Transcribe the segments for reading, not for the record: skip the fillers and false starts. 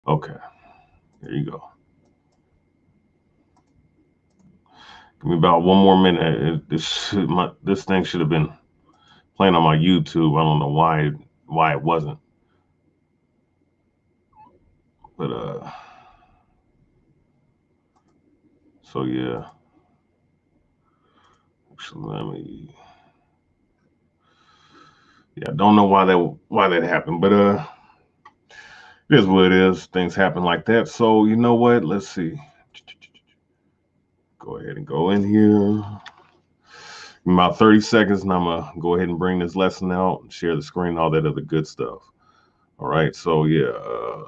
Okay, there you go. Give me about one more minute. This thing should have been playing on my YouTube. I don't know why it wasn't. But so yeah. Actually, I don't know why that happened, but it is what it is. Things happen like that. So you know what? Let's see. Go ahead and go in here. In about 30 seconds, and I'm gonna go ahead and bring this lesson out, share the screen, all that other good stuff. All right. So yeah,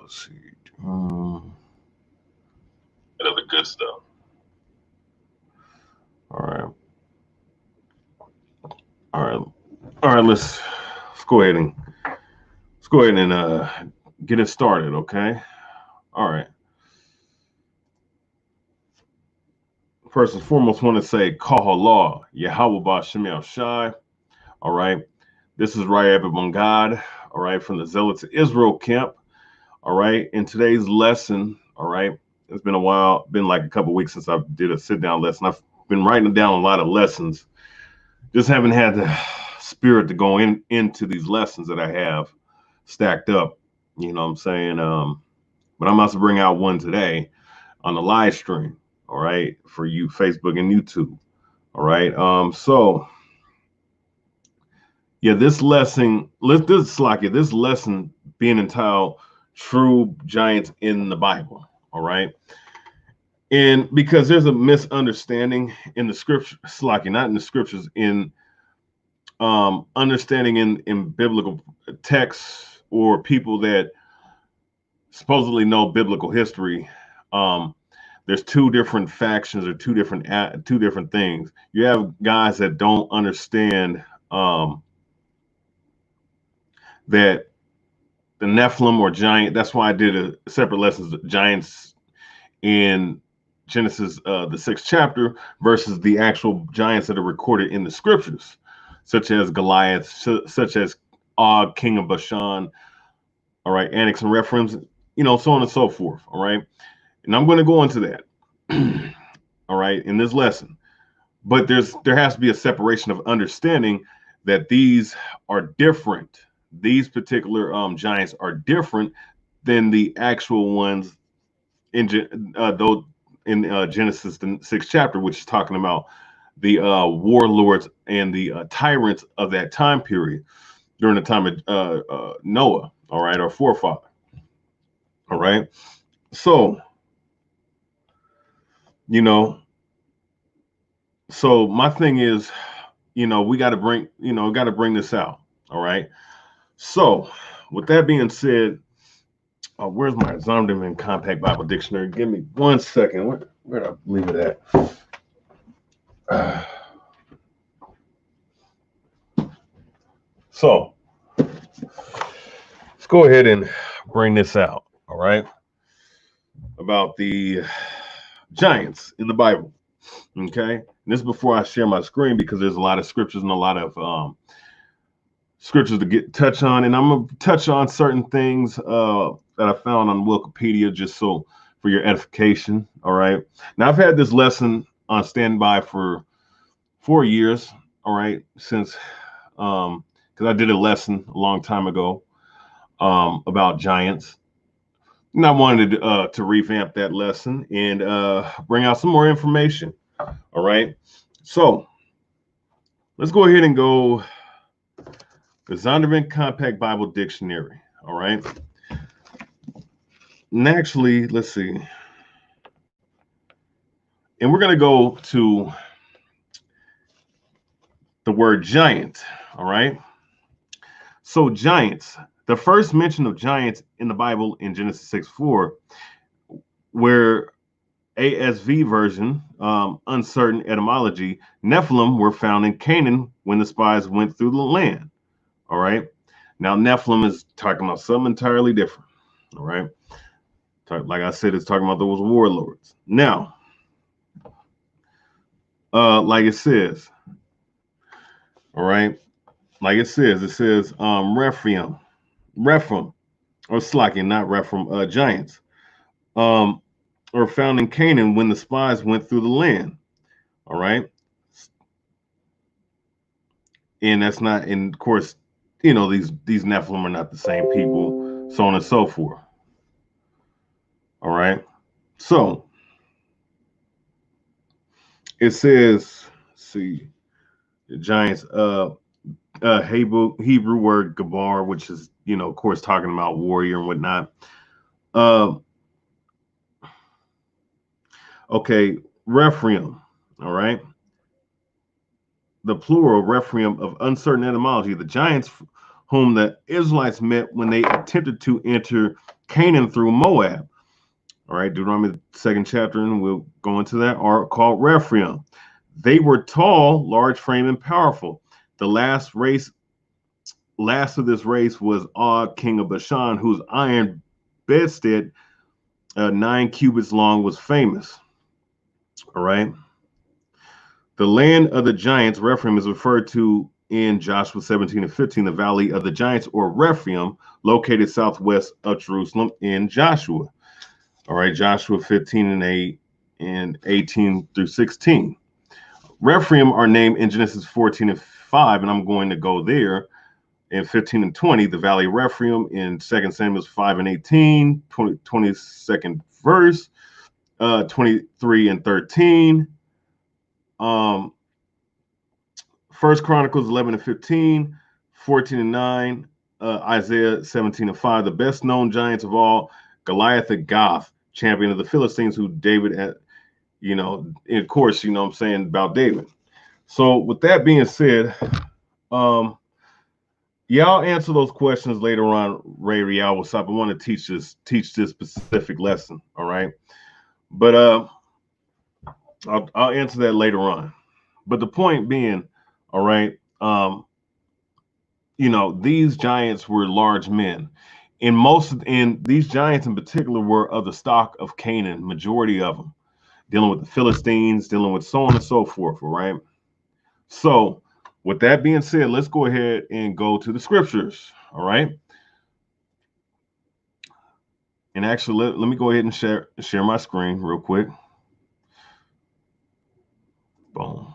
let's see. That other good stuff. All right. All right. All right. Let's go ahead and get it started. Okay. All right. First and foremost, want to say HALAL, YAHAWAH Shemel Shai. All right. This is Rayab on God. All right. From the Zealots of Israel camp. All right. In today's lesson, all right. It's been a while, been like a couple weeks since I did a sit down lesson. I've been writing down a lot of lessons. Just haven't had the spirit to go into these lessons that I have stacked up. You know what I'm saying? But I'm about to bring out one today on the live stream. All right, for you, Facebook and YouTube. All right. So yeah, this lesson being entitled True Giants in the Bible. All right. And because there's a misunderstanding in the scripture, not in the scriptures, in understanding in biblical texts or people that supposedly know biblical history. There's two different factions or two different things. You have guys that don't understand that the Nephilim or giant. That's why I did a separate lessons, giants in Genesis, the 6th chapter, versus the actual giants that are recorded in the scriptures, such as Goliath, such as Og, king of Bashan. All right, Anak and Rephirim, so on and so forth. All right. And I'm going to go into that, all right, in this lesson. But there has to be a separation of understanding that these are different. These particular giants are different than the actual ones in Genesis the 6th chapter, which is talking about the warlords and the tyrants of that time period during the time of Noah. All right, our forefather. All right, so. So my thing is, we got to bring this out. All right. So with that being said, where's my Zondervan Compact Bible Dictionary? Give me 1 second. Where did I leave it at? So let's go ahead and bring this out. All right. About the giants in the Bible. Okay. And this is before I share my screen because there's a lot of scriptures and a lot of scriptures to touch on. And I'm going to touch on certain things that I found on Wikipedia just so for your edification. All right. Now, I've had this lesson on standby for 4 years. All right. Since because I did a lesson a long time ago about giants. And I wanted to revamp that lesson and bring out some more information. All right. So let's go ahead and go the Zondervan Compact Bible Dictionary. All right. And actually, let's see. And we're going to go to the word giant. All right. So giants. The first mention of giants in the Bible in Genesis 6:4, where ASV version, uncertain etymology, Nephilim were found in Canaan when the spies went through the land. All right. Now, Nephilim is talking about something entirely different. All right. Like I said, it's talking about those warlords. Now, like it says, all right. Like it says Rephaim, or Slakin, not Rephaim, giants. or found in Canaan when the spies went through the land. All right. And that's not, and of course, you know, these Nephilim are not the same people, so on and so forth. All right. So it says, see, the giants, Hebrew word gabar, which is, you know, of course, talking about warrior and whatnot. Okay, Rephaim, all right. The plural Rephaim of uncertain etymology, the giants whom the Israelites met when they attempted to enter Canaan through Moab. All right, Deuteronomy 2nd chapter, and we'll go into that, are called Rephaim. They were tall, large frame, and powerful. The last of this race was Og, king of Bashan, whose iron bedstead, 9 cubits long, was famous. All right. The land of the giants, Rephaim, is referred to in Joshua 17 and 15, the valley of the giants, or Rephaim, located southwest of Jerusalem in Joshua. All right, Joshua 15 and 8 and 18 through 16. Rephaim are named in Genesis 14 and 5, and I'm going to go there. In 15 and 20, the valley of Rephaim in 2 Samuel 5 and 18, 22nd verse, 23 and 13. 1 Chronicles 11 and 15, 14 and 9, Isaiah 17 and 5. The best known giants of all, Goliath the Goth, champion of the Philistines, who David had, you know, of course, you know what I'm saying about David. So with that being said, y'all answer those questions later on, Ray Rial. What's up? I want to teach this specific lesson. All right. But I'll answer that later on. But the point being, all right, you know, these giants were large men. And these giants in particular were of the stock of Canaan, majority of them, dealing with the Philistines, dealing with so on and so forth, all right? So with that being said, let's go ahead and go to the scriptures, all right? And actually, let me go ahead and share my screen real quick. Boom.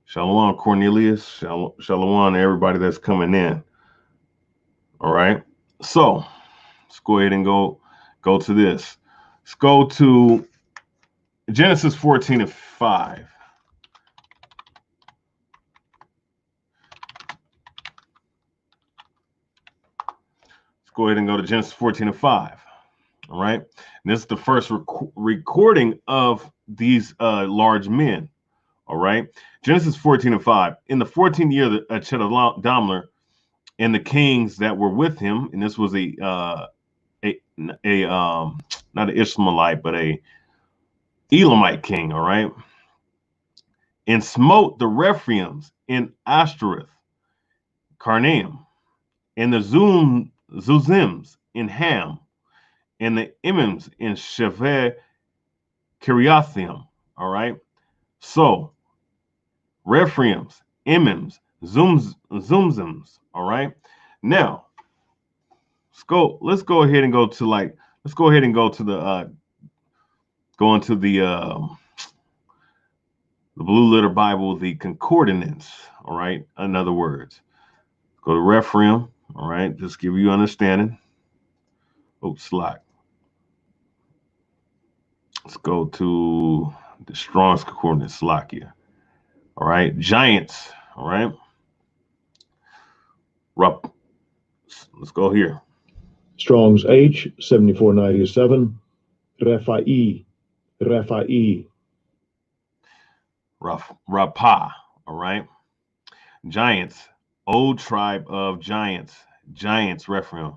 Shalom, Cornelius. Shalom to everybody that's coming in. All right. So let's go ahead and go to this. Let's go to Genesis 14 and 5. Let's go ahead and go to Genesis 14 and 5. All right. And this is the first recording of these large men. All right. Genesis 14 and 5. In the 14th year of Chedorlaomer and the kings that were with him, and this was not an Ishmaelite, but a Elamite king, all right, and smote the Rephaims in Ashtoreth, Karnaim, and the Zuzims in Ham, and the Emims in Sheveh Kiriathaim, all right. So Rephaims, Emims, Zumzims, all right. Now let's go ahead and go to the Blue Letter Bible, the concordance, all right. In other words, go to Rephaim, all right, just give you understanding. Oh, slack. Let's go to the Strong's concordance, slack here. All right, giants, all right. Let's go here. Strong's H 7497. Rephaim. Rapah, all right. Giants, old tribe of giants, Rephaim.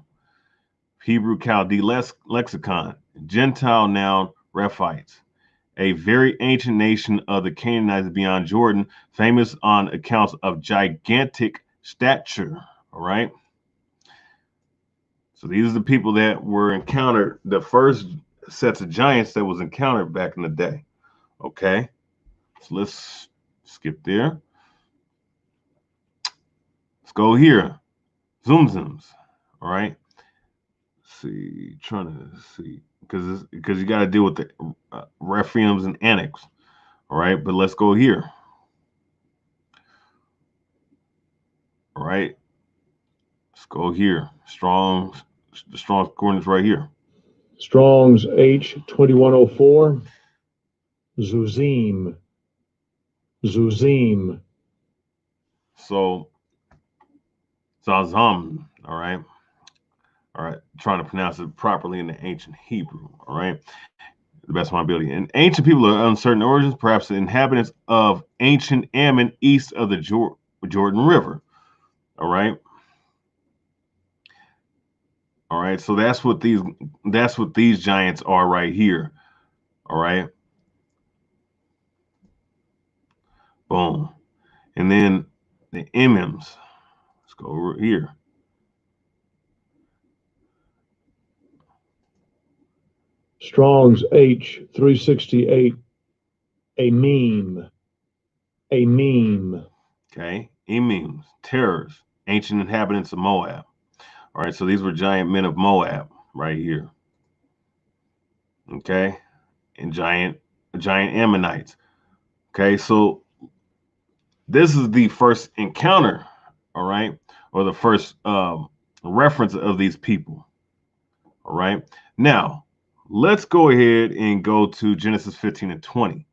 Hebrew Chaldee lexicon, Gentile noun, Rephites. A very ancient nation of the Canaanites beyond Jordan, famous on accounts of gigantic stature, all right. So these are the people that were encountered, the first sets of giants that was encountered back in the day. Okay, so let's skip there. Let's go here. Zumzims. All right. see, trying to see, because you got to deal with the Rephims and Anaks. All right, but let's go here. All right, let's go here. The Strong's coordinates right here. Strong's H2104. Zuzim. So Zazam. All right. Trying to pronounce it properly in the ancient Hebrew. All right. The best of my ability. And ancient people of uncertain origins, perhaps the inhabitants of ancient Ammon east of the Jordan River. All right. All right. So that's what these giants are right here. All right. Boom. And then the Emims. Let's go over here. Strong's H368. A meme. Okay. Emims, terrors, ancient inhabitants of Moab. All right. So these were giant men of Moab right here. Okay. And giant Ammonites. Okay. So this is the first encounter. All right. Or the first reference of these people. All right. Now, let's go ahead and go to Genesis 15 and 20.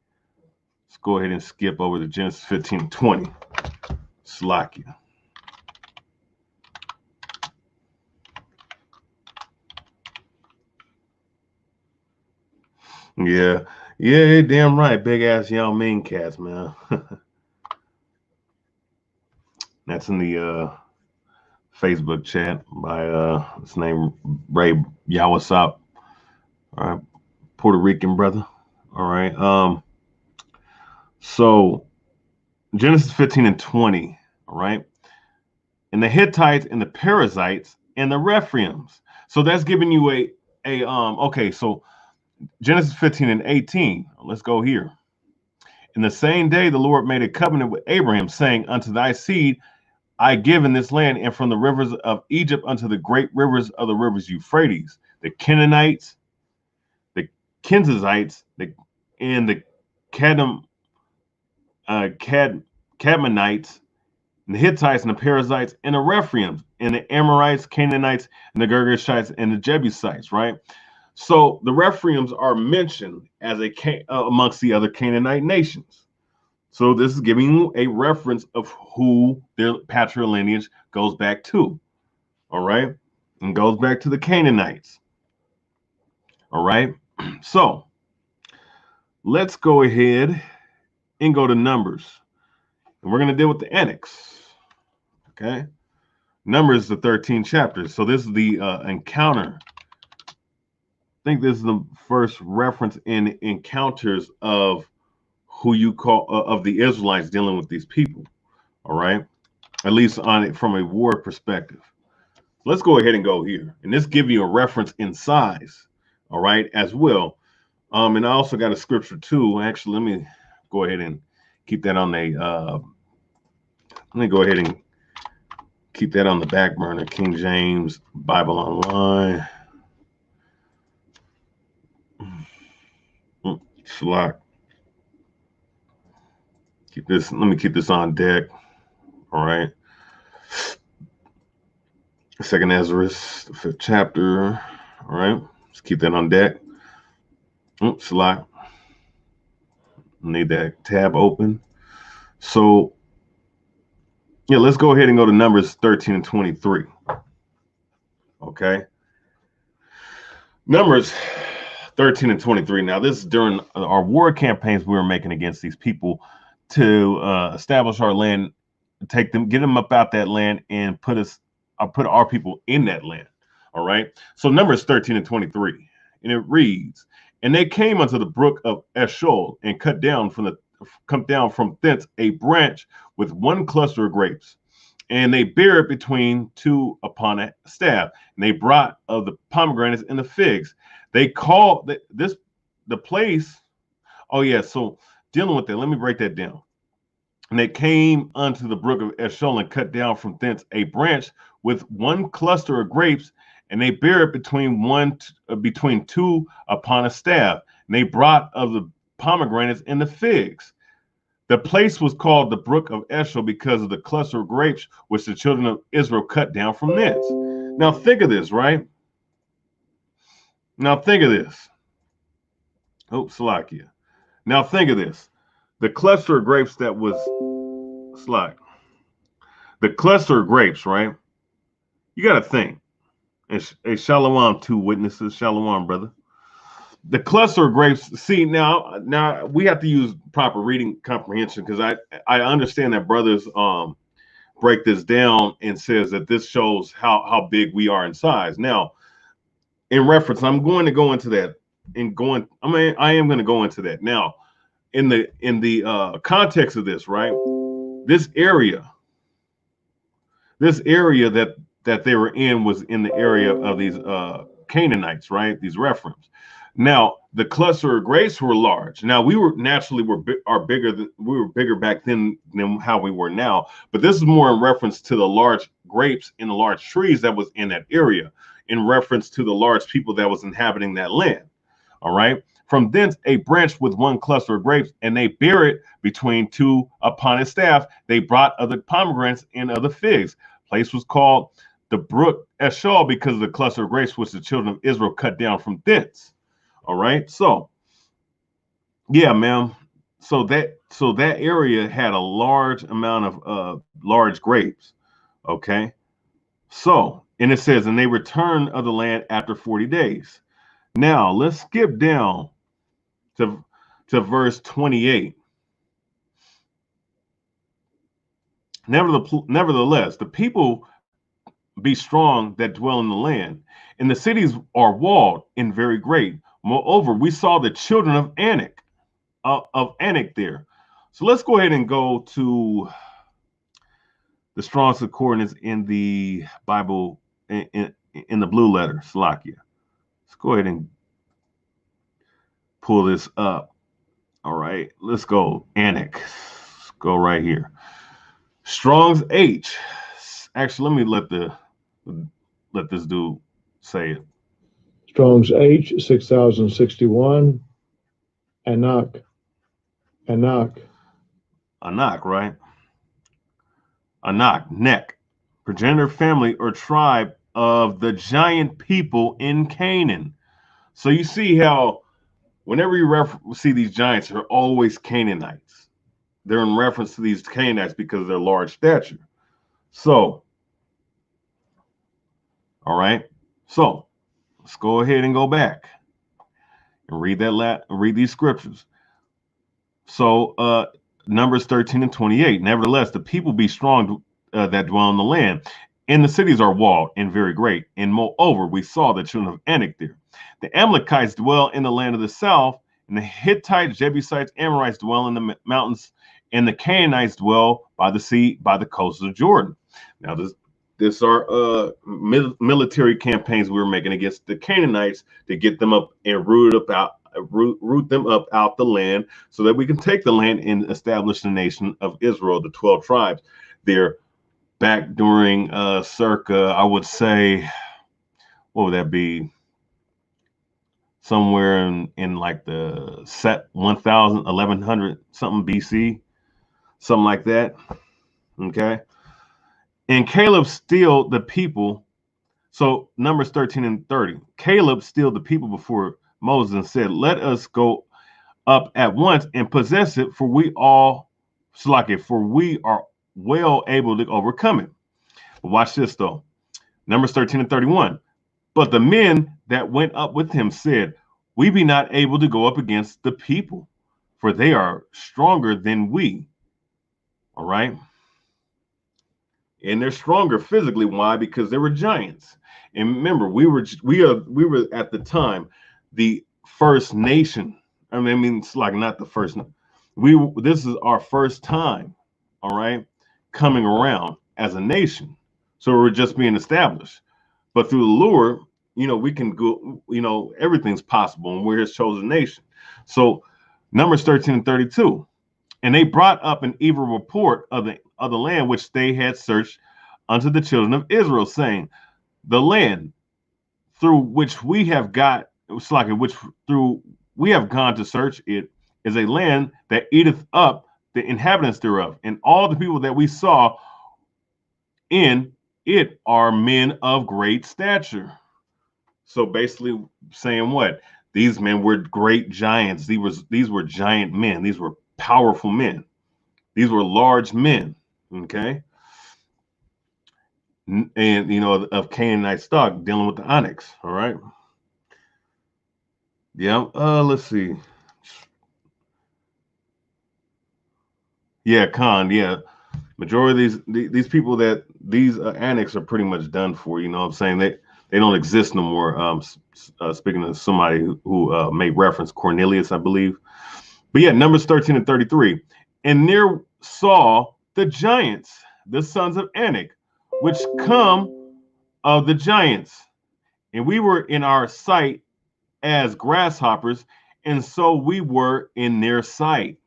Let's go ahead and skip over to Genesis 15 and 20. Slakia. Yeah, damn right. Big ass Yao Ming cats, man. That's in the Facebook chat by his name Ray YAHAWASHI. All right, Puerto Rican brother. All right. So Genesis 15 and 20. All right. And the Hittites and the Perizzites and the Rephims. So that's giving you okay, so Genesis 15 and 18. Let's go here. In the same day, the Lord made a covenant with Abraham, saying, unto thy seed I give in this land, and from the rivers of Egypt unto the great rivers of the rivers Euphrates, the Canaanites, the Kenizzites, and the Cadmonites, and the Hittites, and the Perizzites, and the Rephims, and the Amorites, Canaanites, and the Girgashites, and the Jebusites, right? So the Rephims are mentioned as amongst the other Canaanite nations. So this is giving you a reference of who their patrilineage goes back to. All right. And goes back to the Canaanites. All right. So let's go ahead and go to Numbers. And we're going to deal with the Annex. Okay. Numbers, the 13 chapters. So this is the encounter. I think this is the first reference in encounters of who you call of the Israelites dealing with these people. All right. At least on it from a war perspective. Let's go ahead and go here. And this give you a reference in size. All right, as well. And I also got a scripture too. Actually, let me go ahead and keep that on let me go ahead and keep that on the back burner. King James Bible Online. Shalak. Let me keep this on deck. All right. Second Ezra, the 5th chapter. All right. Let's keep that on deck. Shalak. Need that tab open. So, yeah, let's go ahead and go to Numbers 13 and 23. Okay. Numbers 13 and 23. Now, this is during our war campaigns we were making against these people to establish our land, get them up out that land, and put our people in that land. All right. So Numbers 13 and 23, and it reads, and they came unto the brook of Eshcol, and come down from thence a branch with one cluster of grapes, and they bare it between two upon a staff, and they brought of the pomegranates and the figs. They called the place. Oh yeah. So dealing with that, let me break that down. And they came unto the brook of Eshcol, and cut down from thence a branch with one cluster of grapes, and they bare it between two upon a staff. And they brought of the pomegranates and the figs. The place was called the brook of Eshel because of the cluster of grapes which the children of Israel cut down from thence. Now think of this, right? Now think of this. Oh, Salakia. Now think of this. The cluster of grapes that was the cluster of grapes, right? You got to think. And Shalawam, two witnesses. Shalawam, brother. The cluster of grapes. See, now we have to use proper reading comprehension, because I understand that brothers break this down and says that this shows how big we are in size. Now, in reference, I'm going to go into that. I am going to go into that now. In the context of this, right? This area that they were in was in the area of these Canaanites, right? These Rephraims. Now, the cluster of grapes were large. Now, we were bigger back then than how we were now. But this is more in reference to the large grapes and the large trees that was in that area, in reference to the large people that was inhabiting that land. All right. From thence a branch with one cluster of grapes, and they bare it between two upon his staff. They brought of the pomegranates and of the figs. Place was called the brook Eshel because of the cluster of grapes which the children of Israel cut down from thence. All right. So yeah, ma'am. So that area had a large amount of large grapes. Okay. So, and it says, and they returned of the land after 40 days. Now let's skip down to verse 28. Nevertheless, the people be strong that dwell in the land, and the cities are walled and very great. Moreover, we saw the children of Anak, there. So let's go ahead and go to the Strong's Concordance in the Bible in the blue letter, Salakia. Let's go ahead and pull this up. All right, let's go. Anak. Let's go right here. Strong's H. Actually, let me let this dude say it. Strong's H 6061. Anak, right? Anak, neck, progenitor, family, or tribe of the giant people in Canaan. So you see how whenever you see these giants, they're always Canaanites. They're in reference to these Canaanites because of their large stature. So, all right. So let's go ahead and go back and read these scriptures. So Numbers 13 and 28. Nevertheless, the people be strong that dwell in the land, and the cities are walled and very great. And moreover, we saw the children of Anak there. The Amalekites dwell in the land of the south, and the Hittites, Jebusites, Amorites dwell in the mountains, and the Canaanites dwell by the sea, by the coast of Jordan. Now, this are military campaigns we were making against the Canaanites to get them up and root them up out the land, so that we can take the land and establish the nation of Israel, the 12 tribes. They're back during circa, I would say, what would that be? Somewhere in like the set 1100 something BC, something like that. Okay. And Caleb stilled the people. So Numbers 13 and 30. Caleb stilled the people before Moses and said, let us go up at once and possess it, for we are well able to overcome it. But watch this though. Numbers 13 and 31. But the men that went up with him said, we be not able to go up against the people, for they are stronger than we. All right. And they're stronger physically. Why? Because they were giants. And remember, we were at the time the first nation. I mean, it's like not the first. This is our first time, all right, coming around as a nation. So we're just being established. But through the lure, we can go, everything's possible, and we're his chosen nation. So Numbers 13 and 32. And they brought up an evil report of the land which they had searched unto the children of Israel, saying, the land through which we have got, it's like which through we have gone to search it, is a land that eateth up the inhabitants thereof, and all the people that we saw in it are men of great stature. So basically saying what? These men were great giants. These were giant men. These were powerful men. These were large men. Okay. And you know, of Canaanite stock dealing with the onyx. All right. Yeah. Let's see. Yeah, Khan. Yeah. Majority of these people that these annex are pretty much done for. You know what I'm saying? They don't exist no more. Speaking of somebody who made reference, Cornelius, I believe. But yeah, Numbers 13 and 33. And there saw the giants, the sons of Anak, which come of the giants. And we were in our sight as grasshoppers, and so we were in their sight.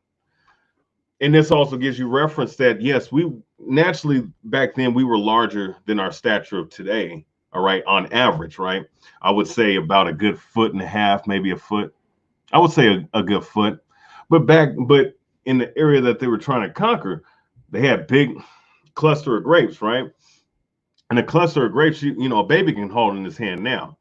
And this also gives you reference that, yes, we naturally back then we were larger than our stature of today. All right, on average, right? I would say about a good foot and a half, maybe a foot. I would say a good foot. But in the area that they were trying to conquer, they had big cluster of grapes, right? And a cluster of grapes, you know, a baby can hold in his hand now.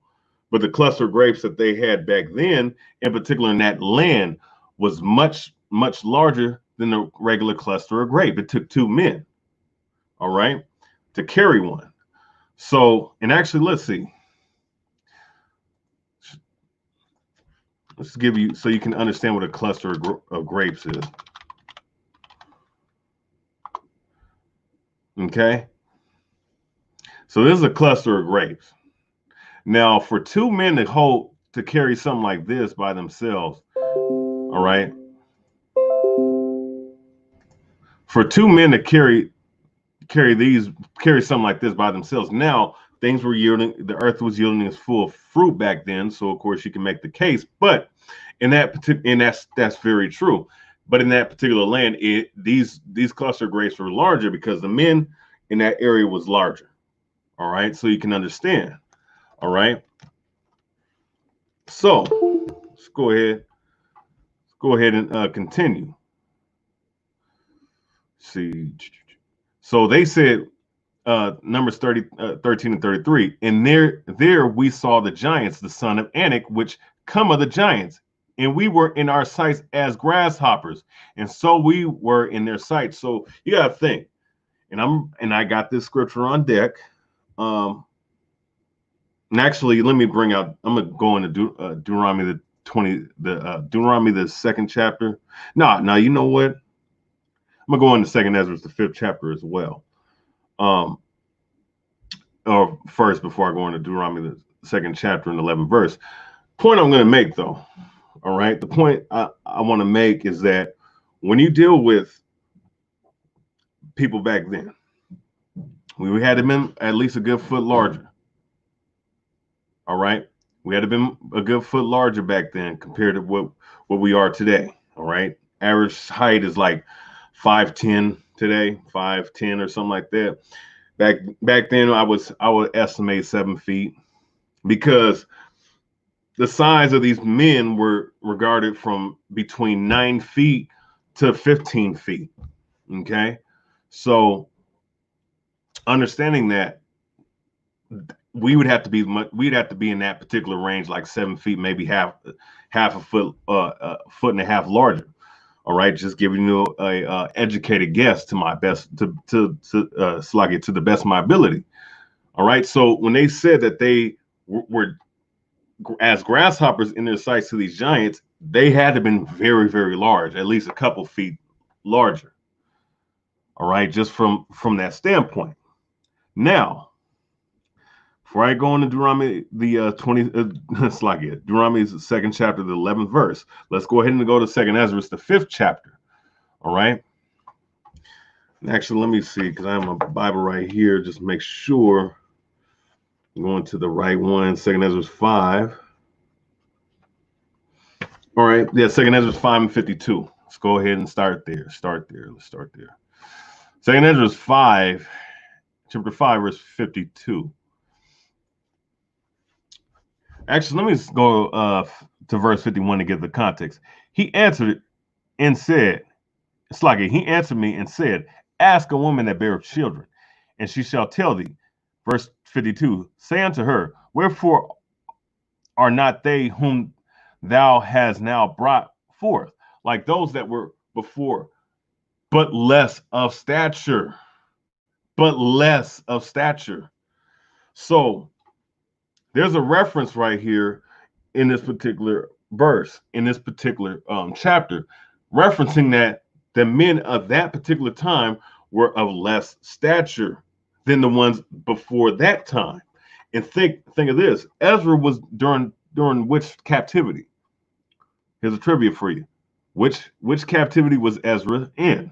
But the cluster of grapes that they had back then, in particular in that land, was much, much larger than the regular cluster of grape. It took two men, all right, to carry one. So, and actually, let's see. Let's give you, so you can understand what a cluster of grapes is. Okay. So this is a cluster of grapes. Now, for two men to carry something like this by themselves, all right, for two men to carry something like this by themselves. Now things were yielding, the earth was yielding its full fruit back then, so of course you can make the case. But in that particular, and that's very true. But in that particular land, these cluster grapes were larger because the men in that area was larger. All right, so you can understand. All right. So let's go ahead. Go ahead and continue. See, so they said Numbers 13 and 33, and there we saw the giants, the son of Anak, which come of the giants, and we were in our sights as grasshoppers, and so we were in their sight. So you gotta think, and I got this scripture on deck. And actually, let me bring out. I'm gonna go into Deuteronomy Deuteronomy the second chapter. No, you know what? I'm gonna go into Second Ezra, the 5th chapter as well. Or first, before I go into Deuteronomy the 2nd chapter and 11th verse. Point I'm gonna make though, all right. The point I want to make is that when you deal with people back then, we had to been at least a good foot larger. All right. We had to been a good foot larger back then compared to what we are today. All right. Average height is like 5'10" today, 5'10" or something like that. Back then I would estimate 7 feet, because the size of these men were regarded from between 9 feet to 15 feet. Okay. So understanding that, we'd have to be in that particular range, like 7 feet, maybe half a foot, foot and a half larger. All right, just giving you a educated guess to my best, to the best of my ability. All right, so when they said that they were as grasshoppers in their sights to these giants, they had to have been very, very large, at least a couple feet larger. All right, just from that standpoint. Now, before I go into Deuteronomy the Deuteronomy's 2nd chapter, the 11th verse, let's go ahead and go to 2nd Ezra, the 5th chapter. All right. Actually, let me see, because I have my Bible right here. Just make sure I'm going to the right one. 2nd Ezra 5. All right. Yeah, 2nd Ezra 5 and 52. Let's go ahead and start there. Let's start there. 2nd Ezra 5, chapter 5, verse 52. Actually, let me just go to verse 51 to get the context. He answered and said, it's like he answered me and said, ask a woman that beareth children, and she shall tell thee. Verse 52, say unto her, wherefore are not they whom thou hast now brought forth, like those that were before, but less of stature, but less of stature. So there's a reference right here in this particular verse, in this particular chapter, referencing that the men of that particular time were of less stature than the ones before that time. And think of this: Ezra was during which captivity? Here's a trivia for you: which captivity was Ezra in?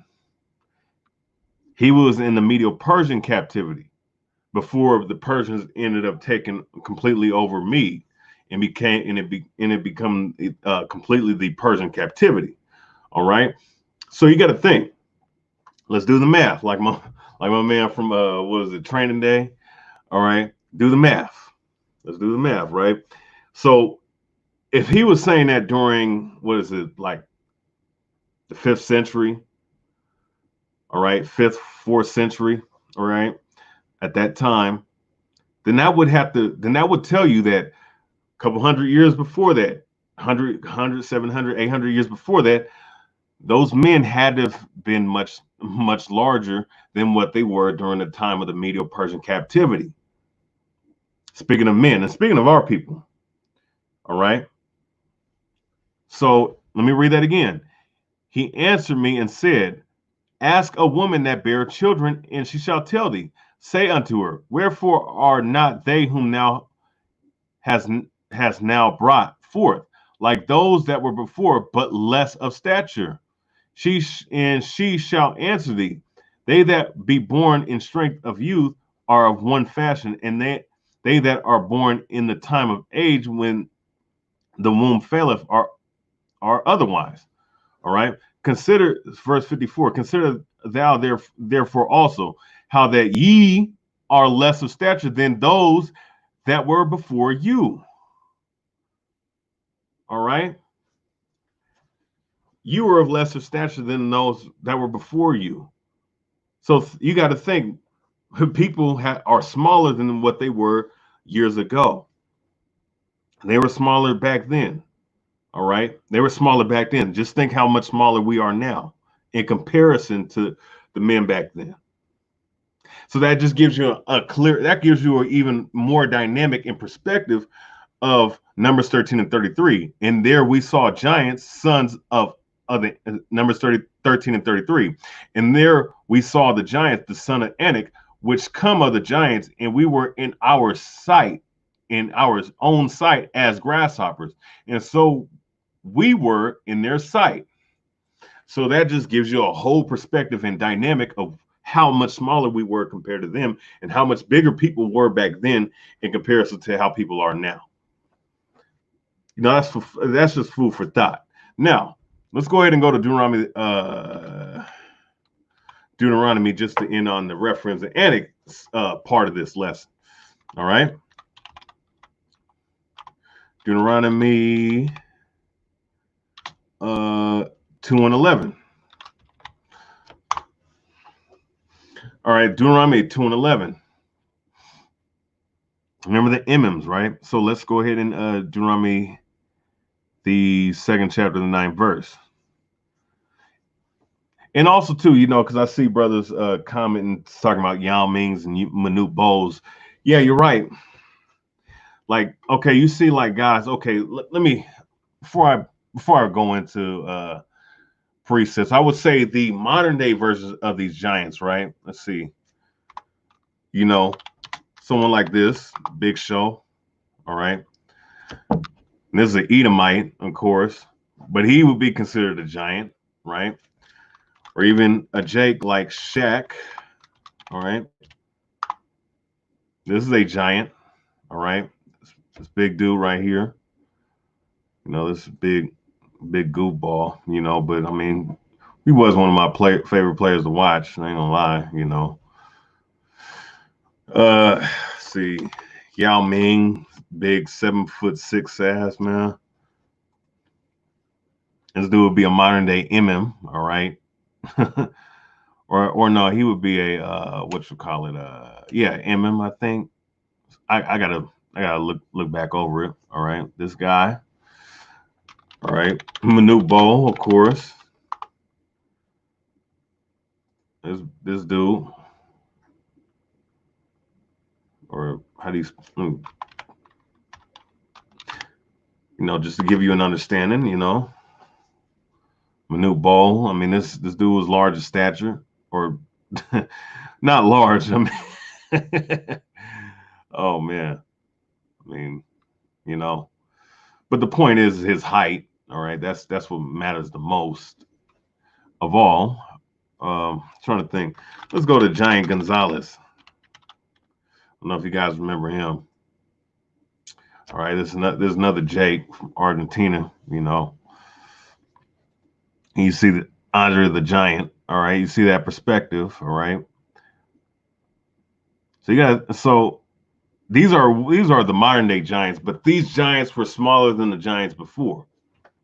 He was in the Medo-Persian captivity before the Persians ended up taking completely over Mede and it become completely the Persian captivity. All right, so you got to think. Let's do the math, like my man from what is it, Training Day? All right, do the math. Let's do the math, right? So if he was saying that during, what is it, like the 5th century, all right, 5th, 4th century, all right, at that time, then that would tell you that a couple hundred years before that, 100, 700, 800 years before that, those men had to have been much larger than what they were during the time of the Medo-Persian captivity. Speaking of men, and speaking of our people, all right? So let me read that again. He answered me and said, ask a woman that bear children, and she shall tell thee. Say unto her, wherefore are not they whom thou has now brought forth, like those that were before, but less of stature? She shall answer thee, they that be born in strength of youth are of one fashion, and they that are born in the time of age when the womb faileth are otherwise. All right. Consider verse 54. Consider thou therefore also how that ye are less of stature than those that were before you. All right. You were of lesser stature than those that were before you. So you got to think, people are smaller than what they were years ago. They were smaller back then. All right. They were smaller back then. Just think how much smaller we are now in comparison to the men back then. So that just gives you that gives you an even more dynamic and perspective of Numbers 13 and 33. And there we saw giants, sons of the Numbers 13 and 33. And there we saw the giants, the son of Anak, which come of the giants, and we were in our sight, in our own sight as grasshoppers. And so we were in their sight. So that just gives you a whole perspective and dynamic of how much smaller we were compared to them and how much bigger people were back then in comparison to how people are now. You know, that's just food for thought. Now, let's go ahead and go to Deuteronomy just to end on the reference and Anak part of this lesson. All right. Deuteronomy 2 and 11. All right, Deuteronomy 2 and 11. Remember the Emims, right? So let's go ahead and Deuteronomy, the 2nd chapter, the 9th verse. And also too, you know, because I see brothers commenting, talking about Yao Mings and Manute Bowles. Yeah, you're right. Like, okay, you see, like, guys, okay, let me, before I go into precepts, I would say the modern day versions of these giants, right? Let's see. You know, someone like this, Big Show, all right? And this is an Edomite, of course, but he would be considered a giant, right? Or even a Jake like Shaq, all right? This is a giant, all right? This big dude right here. You know, this big goofball, you know, but I mean, he was one of my favorite players to watch. I ain't gonna lie, you know. See, Yao Ming, big 7'6" ass, man. This dude would be a modern day MM, all right. or no, he would be a what you call it, yeah, MM, I think. I gotta look back over it. All right, this guy. All right, Manute Bowl, of course. This dude, or how do you, just to give you an understanding, Manute Bowl. I mean, this dude was large in stature, or not large. I mean, oh man, I mean, but the point is his height. All right, that's what matters the most of all. Trying to think. Let's go to Giant Gonzalez. I don't know if you guys remember him. All right, there's another Jake from Argentina. You see the Andre the Giant. All right, you see that perspective. All right. So these are the modern day giants, but these giants were smaller than the giants before.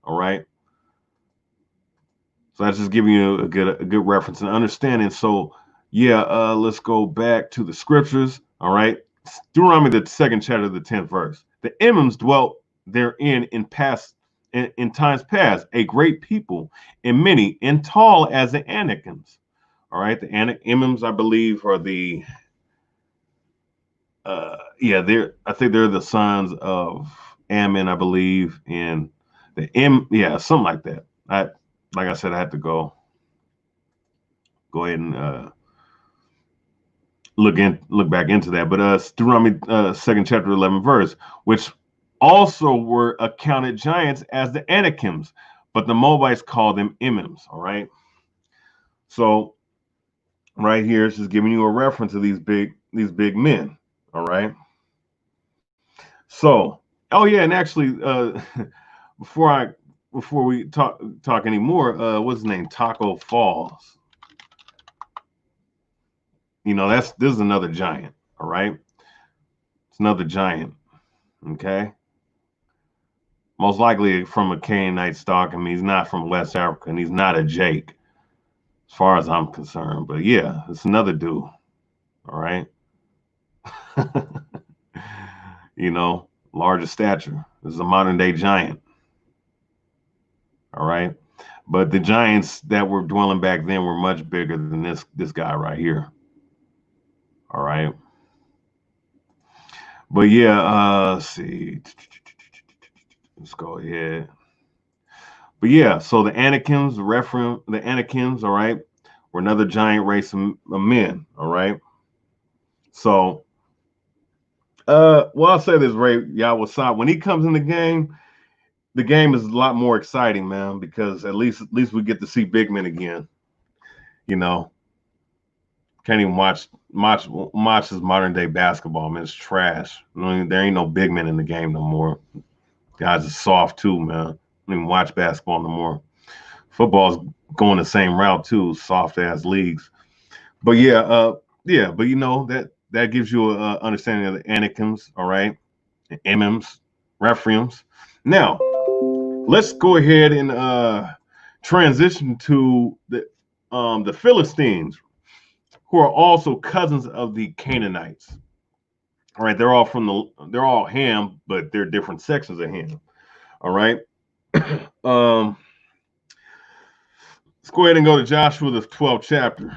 All right. So that's just giving you a good reference and understanding. So yeah, let's go back to the scriptures. All right. Deuteronomy, the 2nd chapter, the 10th verse. The Emims dwelt therein in times past, a great people, and many, and tall as the Anakims. All right, the Emims, I believe, are the I think they're the sons of Ammon, I believe, and something like that. Like I said, I had to go ahead and look back into that. But Deuteronomy 2nd chapter 11 verse, which also were accounted giants as the Anakims, but the Moabites called them Emims. All right. So right here, it's just giving you a reference to these big men. All right. So, oh yeah, and actually, before we talk anymore, what's his name? Taco Falls. This is another giant. All right. It's another giant. Okay. Most likely from a Canaanite stock. I mean, he's not from West Africa, and he's not a Jake, as far as I'm concerned. But yeah, it's another dude. All right. Larger stature. This is a modern day giant. All right. But the giants that were dwelling back then were much bigger than this guy right here. All right. But yeah, let's see. Let's go ahead. But yeah, so the Anakims, all right, were another giant race of men. All right. So I'll say this, Ray YAHAWASHI, when he comes in the game is a lot more exciting, man, because at least we get to see big men again. Can't even watch this modern day basketball, man. It's trash. There ain't no big men in the game no more. Guys are soft too, man. Don't even watch basketball no more. Football's going the same route too, soft ass leagues. But yeah, but that gives you a understanding of the Anakims, all right, the Emims, Rephraims. Now, let's go ahead and transition to the Philistines, who are also cousins of the Canaanites. All right, they're all Ham, but they're different sections of Ham. All right. Let's go ahead and go to Joshua, the 12th chapter.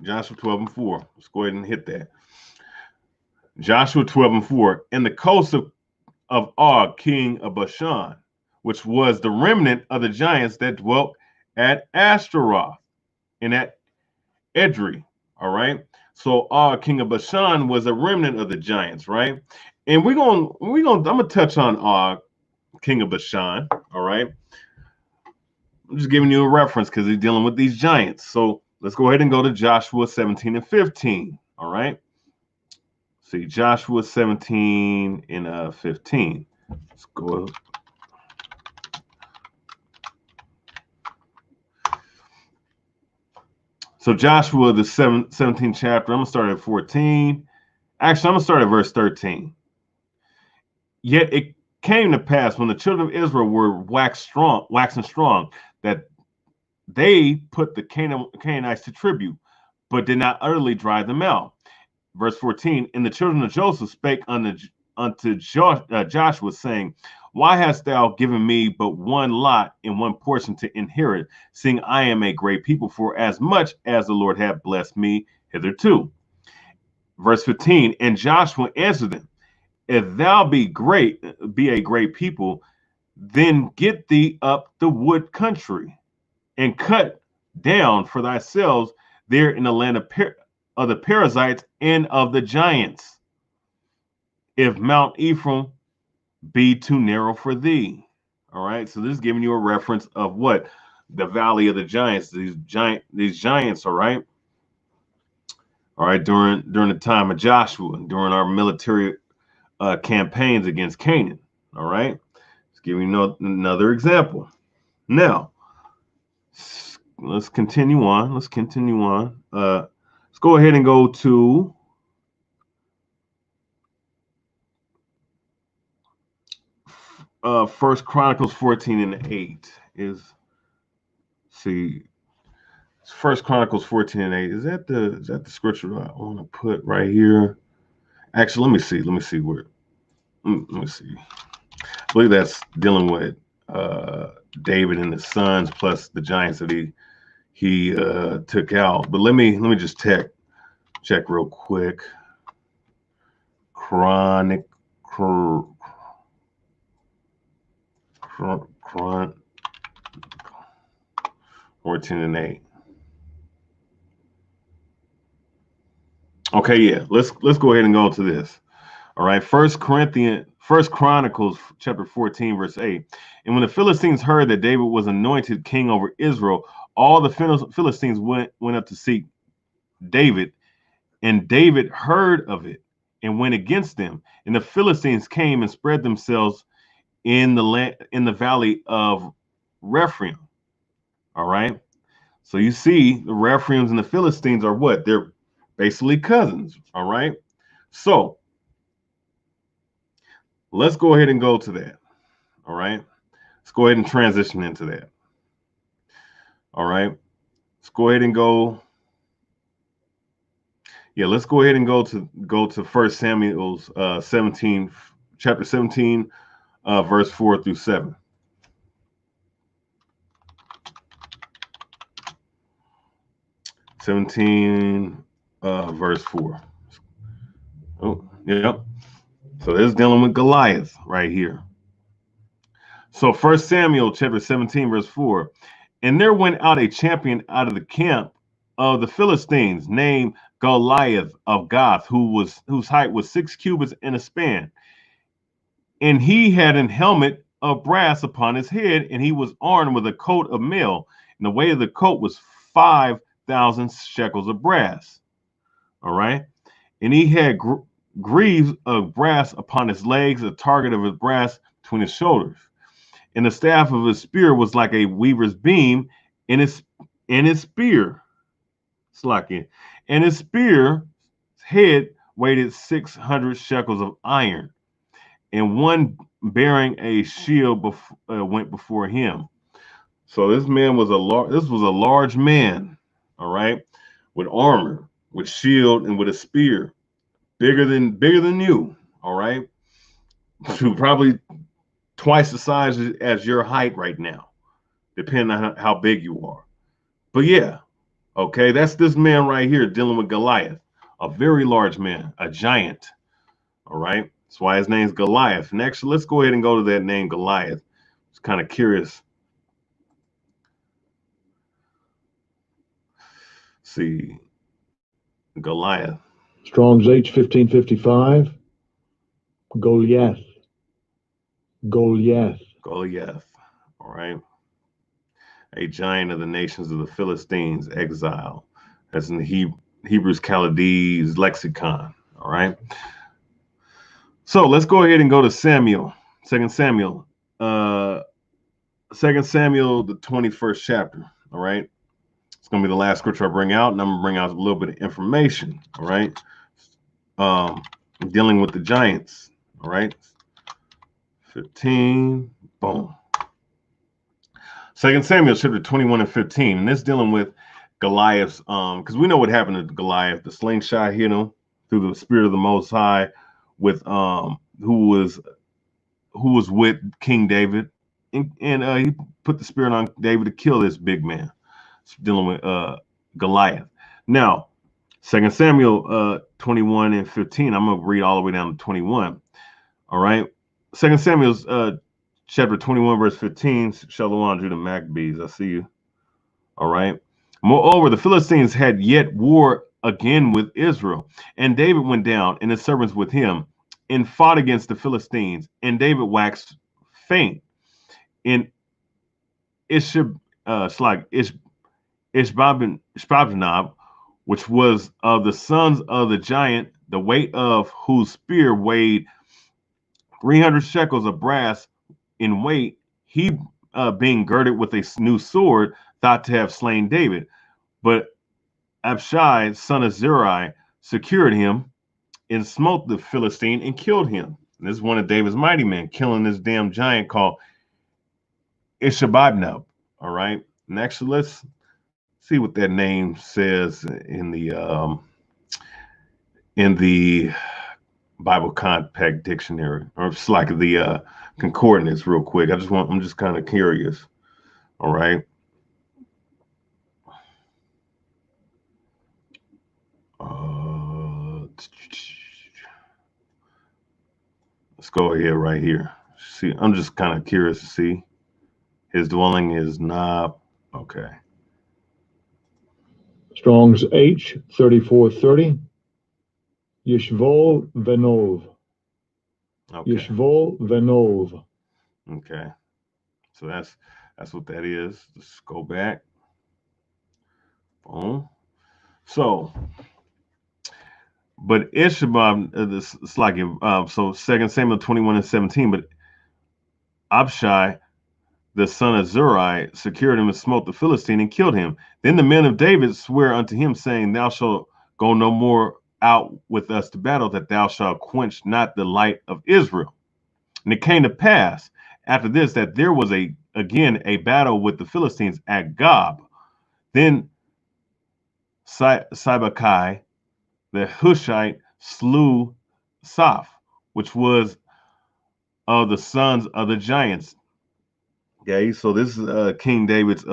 Joshua 12:4. Let's go ahead and hit that. Joshua 12:4. And the coast of Og, king of Bashan, which was the remnant of the giants that dwelt at Ashtaroth and at Edrei. All right. So Og, king of Bashan, was a remnant of the giants, right? And I'm gonna touch on Og, king of Bashan. All right. I'm just giving you a reference because he's dealing with these giants. So let's go ahead and go to Joshua 17 and 15. All right. See, Joshua 17 and 15. Let's go. So Joshua, the 17th chapter, I'm going to start at 14. Actually, I'm going to start at verse 13. Yet it came to pass when the children of Israel were waxing strong, that they put the Canaanites to tribute, but did not utterly drive them out. Verse 14, and the children of Joseph spake unto Joshua, saying, why hast thou given me but one lot and one portion to inherit, seeing I am a great people, for as much as the Lord hath blessed me hitherto? Verse 15, and Joshua answered them, if thou be a great people, then get thee up the wood country, and cut down for thyselves there in the land of the Perizzites and of the giants, if Mount Ephraim be too narrow for thee. All right, so this is giving you a reference of what? The valley of the giants, these giants, all right? All right, during the time of Joshua, during our military campaigns against Canaan. All right, let's give you another example. Now, let's continue on. Let's go ahead and go to First Chronicles 14 and 8 is, see, First Chronicles 14 and 8. Is that the scripture I want to put right here? Actually, let me see where. Let me see. I believe that's dealing with David and his sons plus the giants that he took out. But let me just check real quick. 14 and 8. Okay, yeah. Let's go ahead and go to this. All right. First Chronicles chapter 14, verse 8. And when the Philistines heard that David was anointed king over Israel, all the Philistines went up to seek David, and David heard of it and went against them. And the Philistines came and spread themselves in the valley of Rephaim. All right. So you see, the Rephaims and the Philistines are what? They're basically cousins. All right. So let's go ahead and go to that. All right. Let's go ahead and transition into that. All right. Let's go ahead and go. Yeah, let's go ahead and go to First Samuel's 17, chapter 17, verse 4 through 7. Verse 4. Oh, yep. So this is dealing with Goliath right here. So First Samuel chapter 17, verse 4. And there went out a champion out of the camp of the Philistines, named Goliath of Gath, whose height was 6 cubits and a span. And he had an helmet of brass upon his head, and he was armed with a coat of mail. And the weight of the coat was 5,000 shekels of brass. All right. And he had greaves of brass upon his legs, a target of his brass between his shoulders. And the staff of his spear was like a weaver's beam, and his spear, and his spear's head weighed 600 shekels of iron, and one bearing a shield went before him. So this man was a large man, all right, with armor, with shield, and with a spear, bigger than you, all right, probably twice the size as your height right now, depending on how big you are. But yeah, okay, that's this man right here dealing with Goliath, a very large man, a giant. All right, that's why his name's Goliath. Next, let's go ahead and go to that name Goliath. It's kind of curious. See, Goliath. Strong's H 1555. Goliath. Goliath. Goliath. All right. A giant of the nations of the Philistines, exile. That's in the Hebrews Chaldees lexicon. All right. So let's go ahead and go to Samuel, 2 Samuel. 2 Samuel, the 21st chapter. All right. It's going to be the last scripture I bring out, and I'm going to bring out a little bit of information, all right? Dealing with the giants, all right? 15, boom. 2 Samuel chapter 21 and 15, and it's dealing with Goliath's, because we know what happened to Goliath. The slingshot hit him through the spirit of the Most High, with who was with King David, and he put the spirit on David to kill this big man. It's dealing with Goliath. Now, 2 Samuel 21 and 15. I'm gonna read all the way down to 21. All right. 2 Samuel chapter 21 verse 15. Shalawam, Judah Maccabees. I see you. All right. Moreover, the Philistines had yet war again with Israel, and David went down, and his servants with him, and fought against the Philistines. And David waxed faint in Ishbabnob, which was of the sons of the giant, the weight of whose spear weighed 300 shekels of brass in weight. He, being girded with a new sword, thought to have slain David. But Abishai, son of Zeruiah, secured him and smote the Philistine and killed him. And this is one of David's mighty men, killing this damn giant called Ishbabnob. All right. Next, let's see what that name says in the Bible Compact Dictionary, or it's like the concordance, real quick. I'm just kind of curious. All right. Let's go ahead right here. See, I'm just kind of curious to see. His dwelling is not okay. Strong's H 3430. Yishvol Venov. Okay. Yishvol Venov. Okay. So that's what that is. Let's go back. Boom. So, but Ishabab, it's like so 2 Samuel 21 and 17. But Abishai, the son of Zeruiah, secured him and smote the Philistine and killed him. Then the men of David swear unto him, saying, Thou shalt go no more out with us to battle, that thou shalt quench not the light of Israel. And it came to pass after this that there was again a battle with the Philistines at Gob. Then Sibbecai the Hushite slew Saph, which was of the sons of the giants. Okay, so this is King David's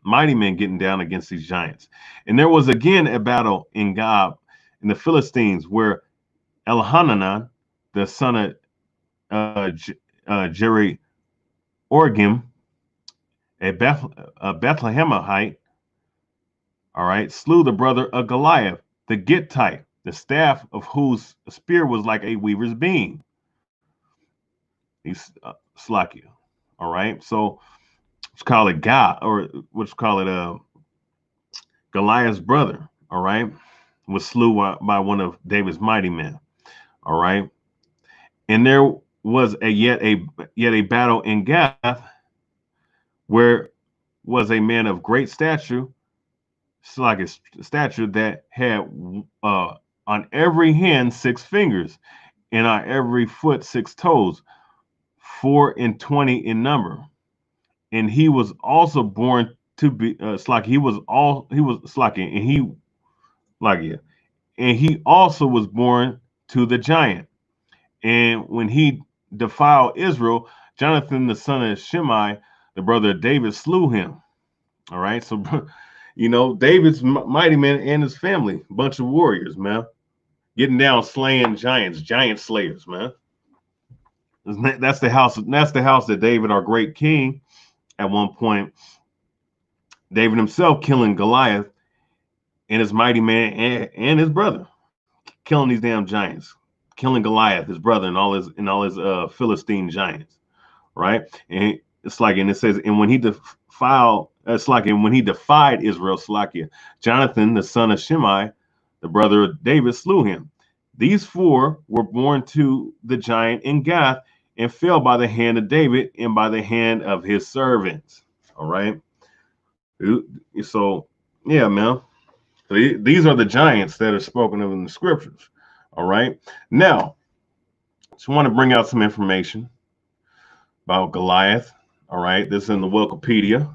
mighty men getting down against these giants. And there was again a battle in Gob in the Philistines, where Elhanan, the son of Jerry Orgim, a Bethlehemite, all right, slew the brother of Goliath, the Gittite, the staff of whose spear was like a weaver's beam. He's Slakia. All right, so let's call it God, or let's call it Goliath's brother. All right, was slew by one of David's mighty men. All right, and there was yet a battle in Gath, where was a man of great stature, like a stature that had on every hand 6 fingers, and on every foot 6 toes, 24 in number. And he was also born to be he also was born to the giant. And when he defiled Israel, Jonathan, the son of Shimei, the brother of David, slew him. All right, so you know, David's mighty man and his family, bunch of warriors, man, getting down, slaying giants, giant slayers, man. That's the house that David, our great king, at one point, David himself killing Goliath and his mighty man and his brother, killing these damn giants, killing Goliath, his brother, and all his Philistine giants, right? And it's like, and it says, and when he defied Israel, Slakia, Jonathan, the son of Shimei, the brother of David, slew him. These 4 were born to the giant in Gath, and fell by the hand of David and by the hand of his servants. All right. So, Yeah, man. So these are the giants that are spoken of in the scriptures. All right. Now, just want to bring out some information about Goliath. All right. This is in the Wikipedia.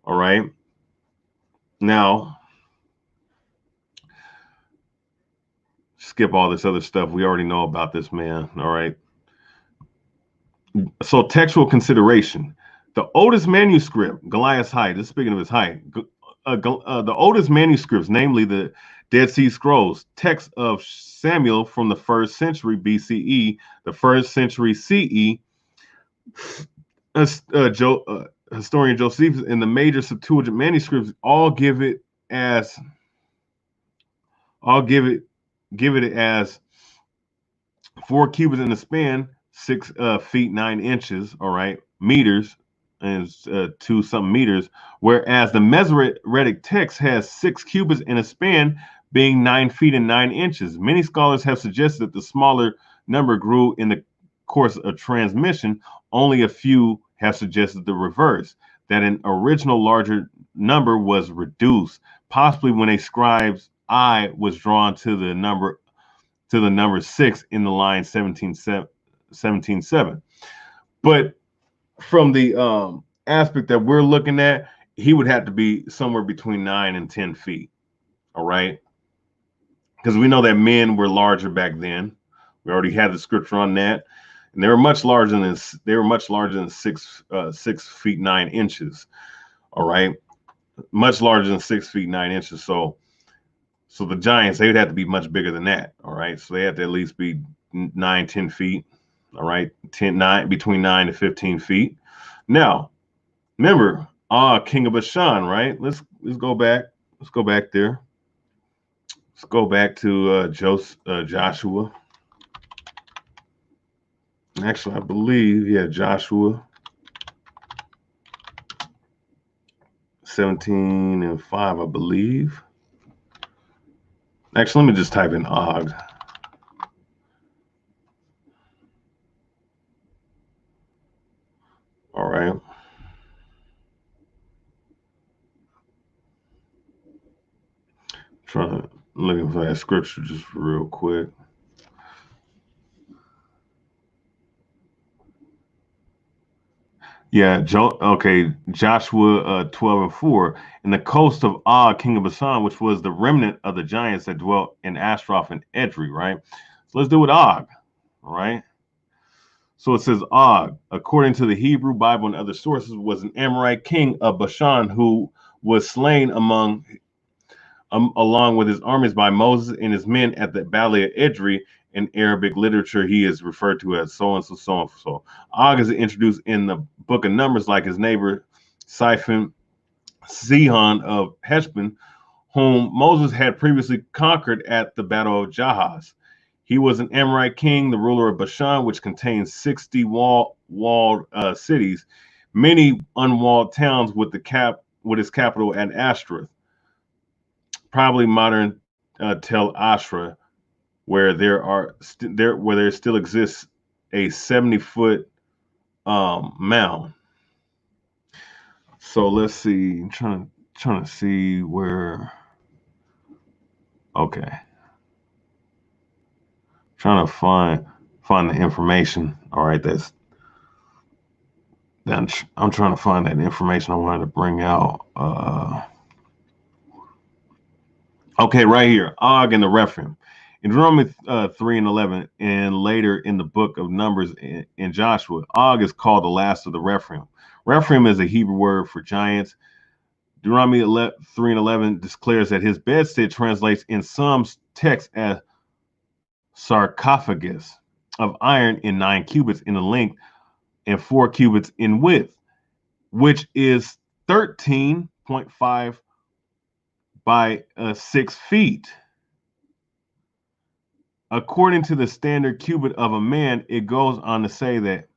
All right. Now, skip all this other stuff. We already know about this man. All right. So, textual consideration. The oldest manuscript, Goliath's height, this is speaking of his height. The oldest manuscripts, namely the Dead Sea Scrolls, text of Samuel from the 1st century BCE, the 1st century CE, historian Josephus, and the major Septuagint manuscripts all give it as 4 cubits in the span, 6 feet 9 inches, all right, meters, and 2 something meters, whereas the Masoretic text has 6 cubits in a span, being 9 feet and 9 inches. Many scholars have suggested that the smaller number grew in the course of transmission. Only a few have suggested the reverse, that an original larger number was reduced, possibly when a scribe's eye was drawn to the number 6 in the line 17:7. But from the aspect that we're looking at, he would have to be somewhere between 9 and 10 feet. All right, because we know that men were larger back then. We already had the scripture on that, and they were much larger than 6 feet 9 inches. All right, much larger than 6 feet 9 inches. So the giants, they would have to be much bigger than that. All right, so they have to at least be 9, 10 feet. All right, between 9 to 15 feet. Now, remember, king of Bashan, right? Let's go back. Let's go back there. Let's go back to Joshua. Actually, I believe, yeah, Joshua 17:5, I believe. Actually, let me just type in Og. All right. Looking for that scripture just real quick. Yeah, Joshua 12:4. In the coast of Og, king of Bashan, which was the remnant of the giants that dwelt in Ashtaroth and Edrei, right? So let's do with Og, all right? So it says Og, according to the Hebrew Bible and other sources, was an Amorite king of Bashan who was slain along with his armies by Moses and his men at the Valley of Edrei. In Arabic literature, he is referred to as so and so, so and so. Og is introduced in the book of Numbers like his neighbor Sihon of Heshbon, whom Moses had previously conquered at the Battle of Jahaz. He was an Amorite king, the ruler of Bashan, which contains 60 walled cities, many unwalled towns with its capital at Ashtaroth, probably modern Tel Ashra, where there still exists a 70-foot mound. So let's see. I'm trying to see where. Okay. Trying to find the information. All right, I'm trying to find that information I wanted to bring out. Okay, right here, Og and the Rephaim. In Deuteronomy 3:11, and later in the book of Numbers in Joshua, Og is called the last of the Rephaim. Rephaim is a Hebrew word for giants. Deuteronomy 3:11 declares that his bedstead translates in some texts as sarcophagus of iron in 9 cubits in the length and 4 cubits in width, which is 13.5 by 6 feet. According to the standard cubit of a man, it goes on to say that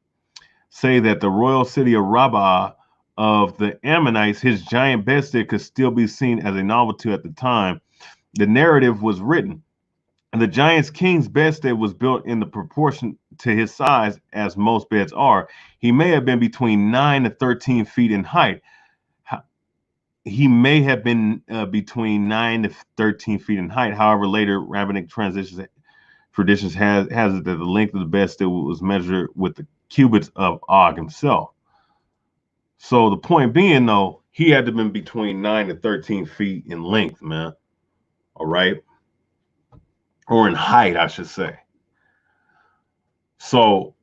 the royal city of Rabbah of the Ammonites, his giant bedstead could still be seen as a novelty at the time the narrative was written. And the giant's king's bedstead was built in the proportion to his size, as most beds are. He may have been between 9 to 13 feet in height. he may have been between 9 to 13 feet in height. However, later rabbinic traditions has it that the length of the bed still was measured with the cubits of Og himself. So the point being, though, he had to have been between 9 to 13 feet in length, man. All right. Or in height, I should say. So,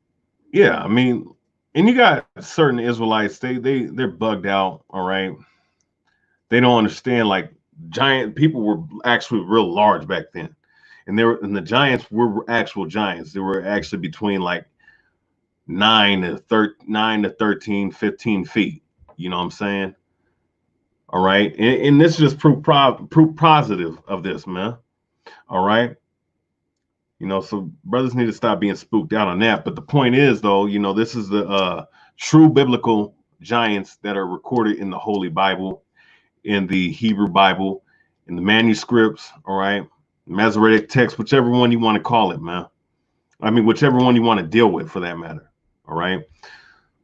yeah, I mean, and you got certain Israelites, they're bugged out, all right? They don't understand, like, giant people were actually real large back then. And the giants were actual giants. They were actually between like 9 to 13, 15 feet. You know what I'm saying? All right. And this is just proof positive of this, man. All right. You know, so brothers need to stop being spooked out on that. But the point is, though, you know, this is the true biblical giants that are recorded in the Holy Bible, in the Hebrew Bible, in the manuscripts. All right. Masoretic text, whichever one you want to call it, man. I mean, whichever one you want to deal with, for that matter. All right.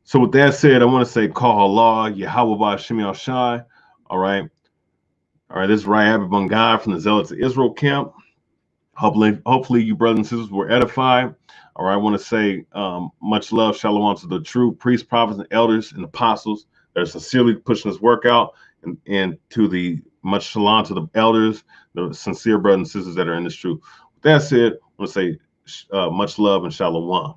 So with that said, I want to say HALAL, YAHAWAH, Simeon Shai. All right. All right. This is Ryan Bungai from the Zealots of Israel camp. Hopefully you brothers and sisters were edified. All right. I want to say much love, shalom to the true priests, prophets, and elders and apostles that are sincerely pushing this work out, and to the much shalom to the elders, the sincere brothers and sisters that are in this truth. With that said, I want to say much love and shalom.